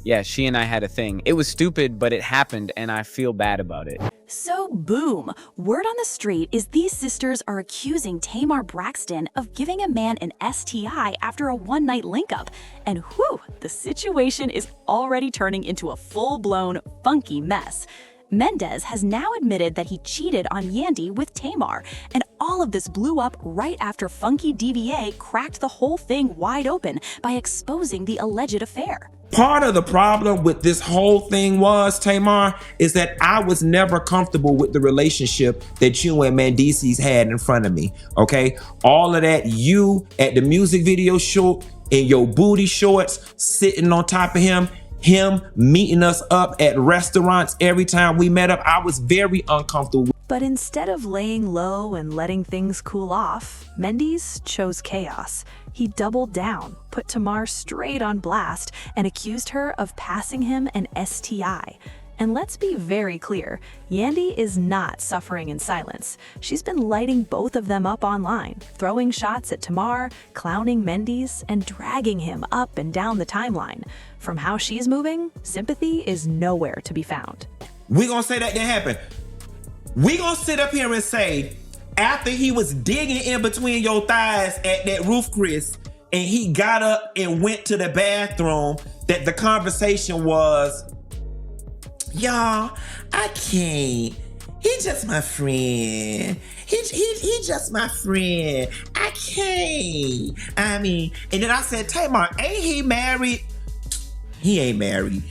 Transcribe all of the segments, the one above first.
yeah, she and I had a thing. It was stupid, but it happened, and I feel bad about it. So boom, word on the street is these sisters are accusing Tamar Braxton of giving a man an STI after a one-night link-up. And whew, the situation is already turning into a full-blown funky mess. Mendeecee has now admitted that he cheated on Yandy with Tamar, and all of this blew up right after Funky DVA cracked the whole thing wide open by exposing the alleged affair. Part of the problem with this whole thing was, Tamar, is that I was never comfortable with the relationship that you and Mendeecee's had in front of me, okay? All of that, you at the music video shoot in your booty shorts, sitting on top of him meeting us up at restaurants every time we met up, I was very uncomfortable. But instead of laying low and letting things cool off, Mendeecee chose chaos. He doubled down, put Tamar straight on blast, and accused her of passing him an STI. And let's be very clear, Yandy is not suffering in silence. She's been lighting both of them up online, throwing shots at Tamar, clowning Mendeecee, and dragging him up and down the timeline. From how she's moving, sympathy is nowhere to be found. We gonna say that didn't happen. We gonna sit up here and say, after he was digging in between your thighs at that roof, Chris, and he got up and went to the bathroom, that the conversation was, y'all, I can't. He just my friend. He just my friend. I can't. I mean, and then I said, Tamar, ain't he married? He ain't married.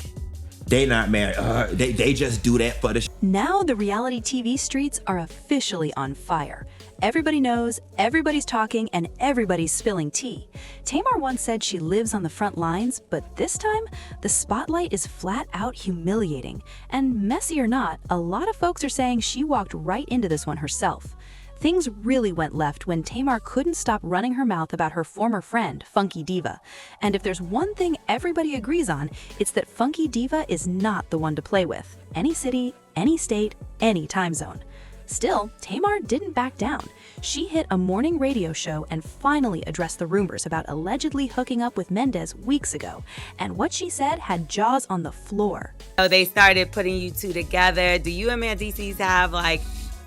They not married. They just do that for the Now the reality TV streets are officially on fire. Everybody knows, everybody's talking, and everybody's spilling tea. Tamar once said she lives on the front lines, but this time, the spotlight is flat out humiliating. And messy or not, a lot of folks are saying she walked right into this one herself. Things really went left when Tamar couldn't stop running her mouth about her former friend, Funky Diva. And if there's one thing everybody agrees on, it's that Funky Diva is not the one to play with. Any city, any state, any time zone. Still, Tamar didn't back down. She hit a morning radio show and finally addressed the rumors about allegedly hooking up with Mendeecee weeks ago. And what she said had jaws on the floor. So they started putting you two together. Do you and Mendeecee have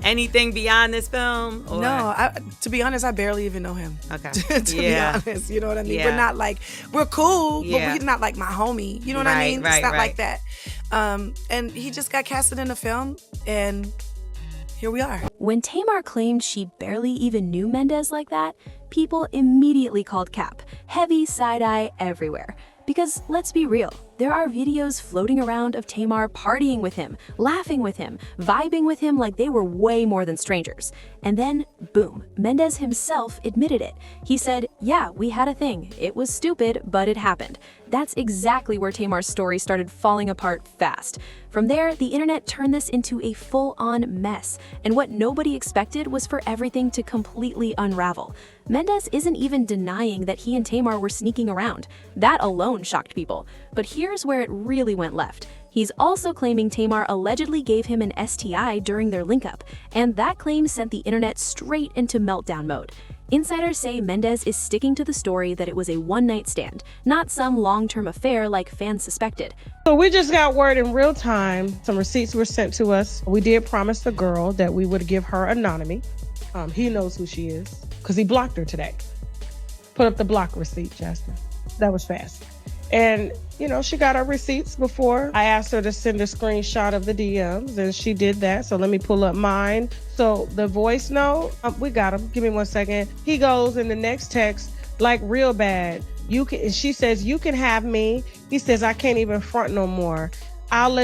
anything beyond this film? Or? No, to be honest, I barely even know him. Okay. to be honest, you know what I mean? Yeah. We're not we're cool, but Yeah. we're not like my homie. You know what I mean? Right, it's not right. like that. And he just got casted in the film, and here we are. When Tamar claimed she barely even knew Mendeecee like that, people immediately called cap. Heavy side-eye everywhere. Because let's be real, there are videos floating around of Tamar partying with him, laughing with him, vibing with him like they were way more than strangers. And then, boom, Mendeecee himself admitted it. He said, yeah, we had a thing. It was stupid, but it happened. That's exactly where Tamar's story started falling apart fast. From there, the internet turned this into a full-on mess, and what nobody expected was for everything to completely unravel. Mendeecee isn't even denying that he and Tamar were sneaking around. That alone shocked people. But here's where it really went left. He's also claiming Tamar allegedly gave him an STI during their link-up, and that claim sent the internet straight into meltdown mode. Insiders say Mendeecee is sticking to the story that it was a one-night stand, not some long-term affair like fans suspected. So we just got word in real time. Some receipts were sent to us. We did promise the girl that we would give her anonymity. He knows who she is because he blocked her today. Put up the block receipt, Jasmine. That was fast. And, she got her receipts before. I asked her to send a screenshot of the DMs, and she did that. So let me pull up mine. So the voice note, we got him. Give me 1 second. He goes in the next text, real bad. She says, you can have me. He says, I can't even front no more.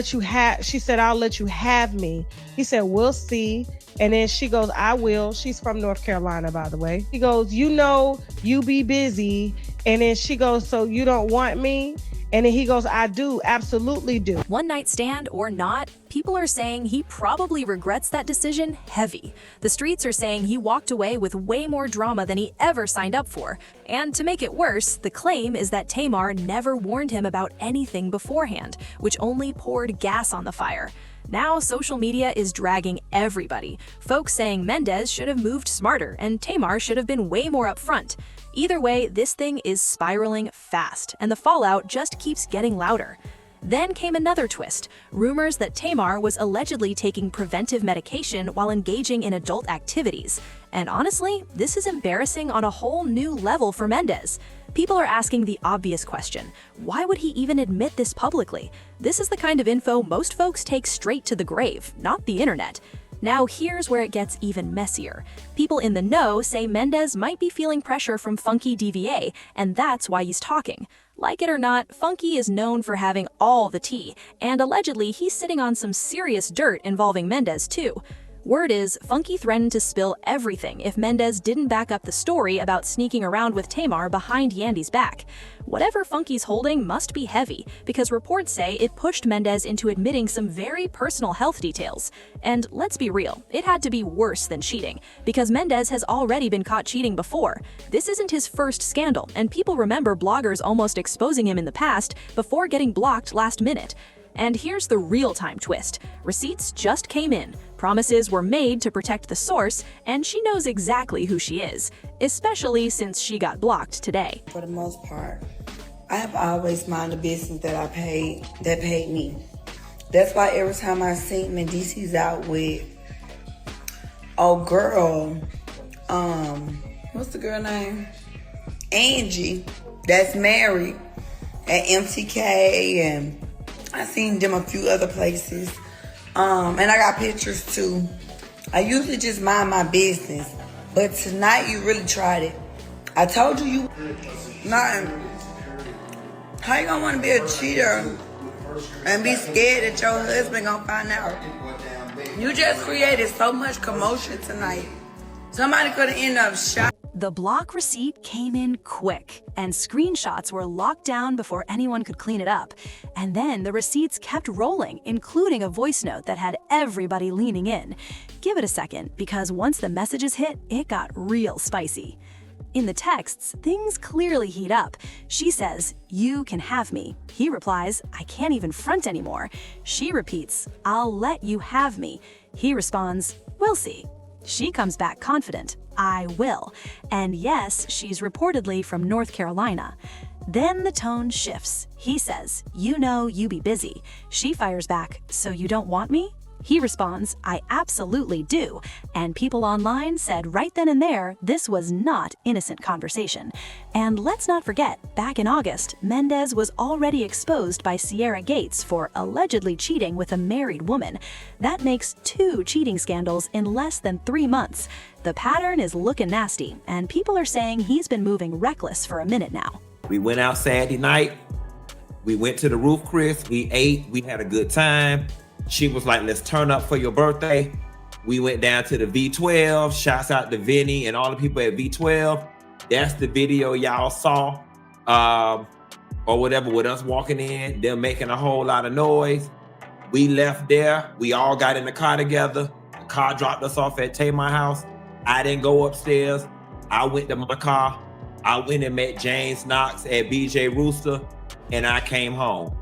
She said, I'll let you have me. He said, we'll see. And then she goes, I will. She's from North Carolina, by the way. He goes, you be busy. And then she goes, so you don't want me? And then he goes, I do, absolutely do. One night stand or not, people are saying he probably regrets that decision heavy. The streets are saying he walked away with way more drama than he ever signed up for. And to make it worse, the claim is that Tamar never warned him about anything beforehand, which only poured gas on the fire. Now social media is dragging everybody. Folks saying Mendeecee should have moved smarter and Tamar should have been way more upfront. Either way, this thing is spiraling fast, and the fallout just keeps getting louder. Then came another twist, rumors that Tamar was allegedly taking preventive medication while engaging in adult activities. And honestly, this is embarrassing on a whole new level for Mendeecee. People are asking the obvious question, why would he even admit this publicly? This is the kind of info most folks take straight to the grave, not the internet. Now here's where it gets even messier. People in the know say Mendeecee might be feeling pressure from Funky DVA, and that's why he's talking. Like it or not, Funky is known for having all the tea, and allegedly he's sitting on some serious dirt involving Mendeecee too. Word is, Funky threatened to spill everything if Mendeecee didn't back up the story about sneaking around with Tamar behind Yandy's back. Whatever Funky's holding must be heavy, because reports say it pushed Mendeecee into admitting some very personal health details. And let's be real, it had to be worse than cheating, because Mendeecee has already been caught cheating before. This isn't his first scandal, and people remember bloggers almost exposing him in the past before getting blocked last minute. And here's the real-time twist. Receipts just came in. Promises were made to protect the source, and she knows exactly who she is, especially since she got blocked today. For the most part, I have always minded the business that paid me. That's why every time I seen Mendeecee's out with, oh girl, what's the girl name? Angie, that's married at MTK, and I seen them a few other places. And I got pictures too. I usually just mind my business, but tonight you really tried it. I told you nothing. How you gonna wanna be a cheater and be scared that your husband gonna find out? You just created so much commotion tonight. Somebody could have ended up shot. The block receipt came in quick, and screenshots were locked down before anyone could clean it up. And then the receipts kept rolling, including a voice note that had everybody leaning in. Give it a second, because once the messages hit, it got real spicy. In the texts, things clearly heat up. She says, "You can have me." He replies, "I can't even front anymore." She repeats, "I'll let you have me." He responds, "We'll see." She comes back confident, "I will." And yes, she's reportedly from North Carolina. Then the tone shifts. He says, "You know you be busy." She fires back, "So you don't want me?" He responds, "I absolutely do." And people online said right then and there, this was not innocent conversation. And let's not forget, back in August, Mendeecee was already exposed by Sierra Gates for allegedly cheating with a married woman. That makes 2 cheating scandals in less than 3 months. The pattern is looking nasty, and people are saying he's been moving reckless for a minute now. We went out Saturday night. We went to the Roof Chris. We ate. We had a good time. She was like, "Let's turn up for your birthday." We went down to the V12. Shouts out to Vinny and all the people at V12. That's the video y'all saw, or whatever, with us walking in, them making a whole lot of noise. We left there. We all got in the car together. The car dropped us off at Tamar house. I didn't go upstairs. I went to my car. I went and met James Knox at BJ Rooster, and I came home.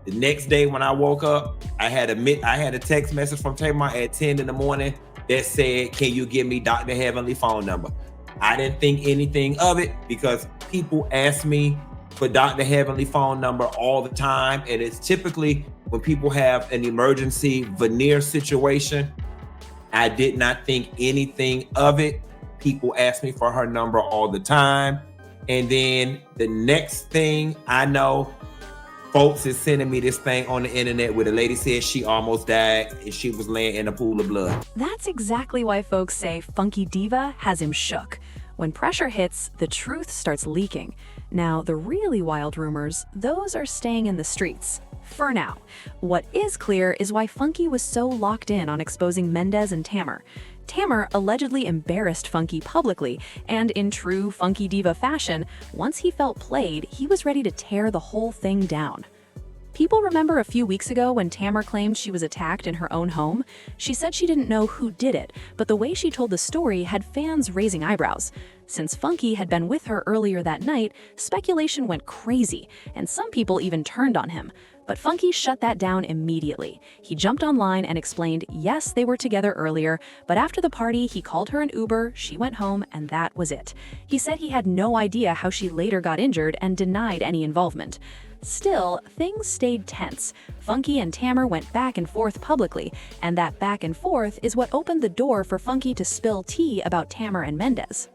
The next day when I woke up, I had a text message from Tamar at 10 in the morning that said, "Can you give me Dr. Heavenly phone number?" I didn't think anything of it because people ask me for Dr. Heavenly phone number all the time. And it's typically when people have an emergency veneer situation. I did not think anything of it. People ask me for her number all the time. And then the next thing I know, folks is sending me this thing on the internet where the lady said she almost died and she was laying in a pool of blood. That's exactly why folks say Funky Diva has him shook. When pressure hits, the truth starts leaking. Now, the really wild rumors, those are staying in the streets. For now. What is clear is why Funky was so locked in on exposing Mendeecee and Tamar. Tamar allegedly embarrassed Funky publicly, and in true Funky Diva fashion, once he felt played, he was ready to tear the whole thing down. People remember a few weeks ago when Tamar claimed she was attacked in her own home? She said she didn't know who did it, but the way she told the story had fans raising eyebrows. Since Funky had been with her earlier that night, speculation went crazy, and some people even turned on him. But Funky shut that down immediately. He jumped online and explained, yes, they were together earlier, but after the party, he called her an Uber, she went home, and that was it. He said he had no idea how she later got injured and denied any involvement. Still, things stayed tense. Funky and Tamar went back and forth publicly, and that back and forth is what opened the door for Funky to spill tea about Tamar and Mendeecee.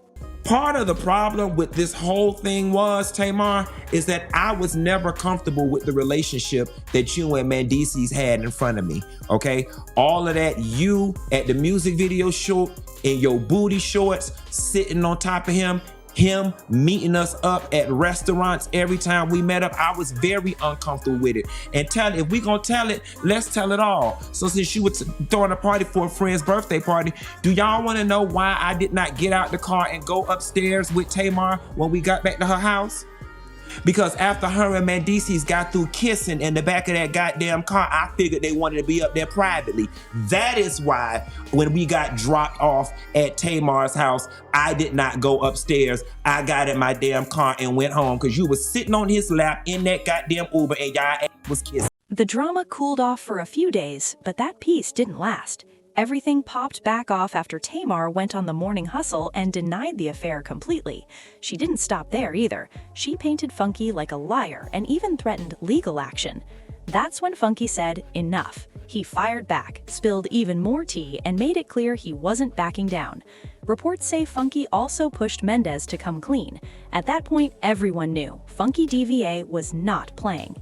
Part of the problem with this whole thing was, Tamar, is that I was never comfortable with the relationship that you and Mendeecee's had in front of me, okay? All of that, you at the music video shoot in your booty shorts, sitting on top of him meeting us up at restaurants every time we met up, I was very uncomfortable with it. And if we gonna tell it, let's tell it all. So since you were throwing a party for a friend's birthday party, do y'all wanna know why I did not get out the car and go upstairs with Tamar when we got back to her house? Because after her and Mendeecee's got through kissing in the back of that goddamn car, I figured they wanted to be up there privately. That is why when we got dropped off at Tamar's house, I did not go upstairs. I got in my damn car and went home because you was sitting on his lap in that goddamn Uber and y'all was kissing. The drama cooled off for a few days, but that peace didn't last. Everything popped back off after Tamar went on the morning hustle and denied the affair completely. She didn't stop there either. She painted Funky like a liar and even threatened legal action. That's when Funky said enough. He fired back, spilled even more tea, and made it clear he wasn't backing down. Reports say Funky also pushed Mendeecee to come clean. At that point, everyone knew Funky DVA was not playing.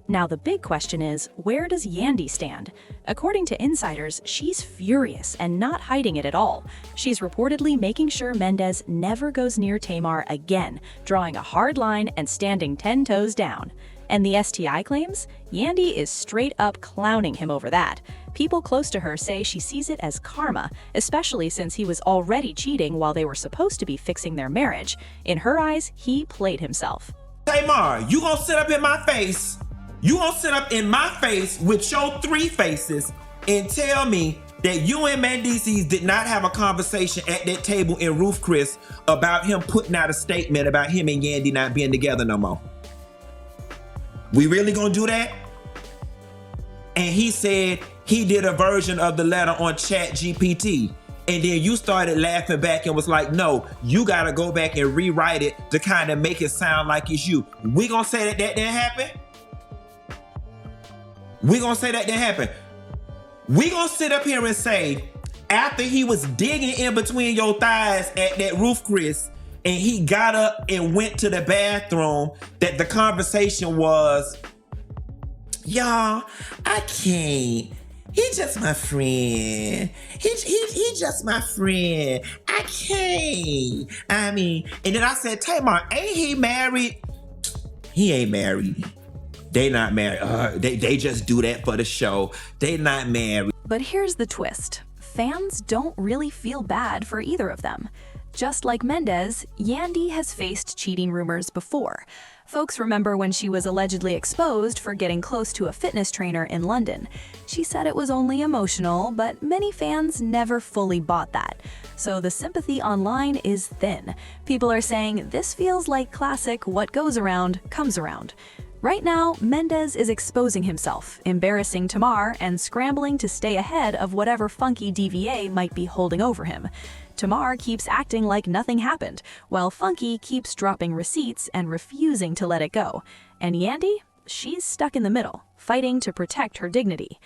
Now the big question is, where does Yandy stand? According to insiders, she's furious and not hiding it at all. She's reportedly making sure Mendeecee never goes near Tamar again, drawing a hard line and standing 10 toes down. And the STI claims? Yandy is straight up clowning him over that. People close to her say she sees it as karma, especially since he was already cheating while they were supposed to be fixing their marriage. In her eyes, he played himself. Tamar, you gonna sit up in my face? You gonna sit up in my face with your 3 faces and tell me that you and Mendeecee's did not have a conversation at that table in Roof Chris about him putting out a statement about him and Yandy not being together no more? We really gonna do that? And he said he did a version of the letter on ChatGPT. And then you started laughing back and was like, no, you gotta go back and rewrite it to kind of make it sound like it's you. We gonna say that didn't happen? We gonna say that didn't happen. We gonna sit up here and say, after he was digging in between your thighs at that Roof Chris, and he got up and went to the bathroom, that the conversation was, y'all, I can't. He's just my friend. He just my friend. I can't. I mean, and then I said, Tamar, ain't he married? He ain't married. They not married. They just do that for the show. They not married. But here's the twist. Fans don't really feel bad for either of them. Just like Mendeecee, Yandy has faced cheating rumors before. Folks remember when she was allegedly exposed for getting close to a fitness trainer in London. She said it was only emotional, but many fans never fully bought that. So the sympathy online is thin. People are saying this feels like classic what goes around comes around. Right now, Mendeecee is exposing himself, embarrassing Tamar, and scrambling to stay ahead of whatever funky DVA might be holding over him. Tamar keeps acting like nothing happened, while Funky keeps dropping receipts and refusing to let it go. And Yandy? She's stuck in the middle, fighting to protect her dignity.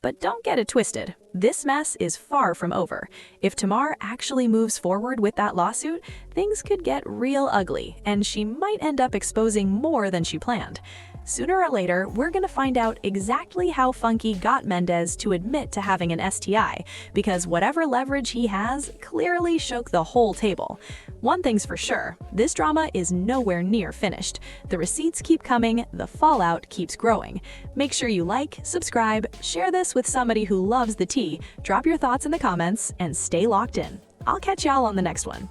But don't get it twisted. This mess is far from over. If Tamar actually moves forward with that lawsuit, things could get real ugly, and she might end up exposing more than she planned. Sooner or later, we're gonna find out exactly how Funky got Mendeecee to admit to having an STI, because whatever leverage he has clearly shook the whole table. One thing's for sure, this drama is nowhere near finished. The receipts keep coming, the fallout keeps growing. Make sure you like, subscribe, share this with somebody who loves the tea, drop your thoughts in the comments, and stay locked in. I'll catch y'all on the next one.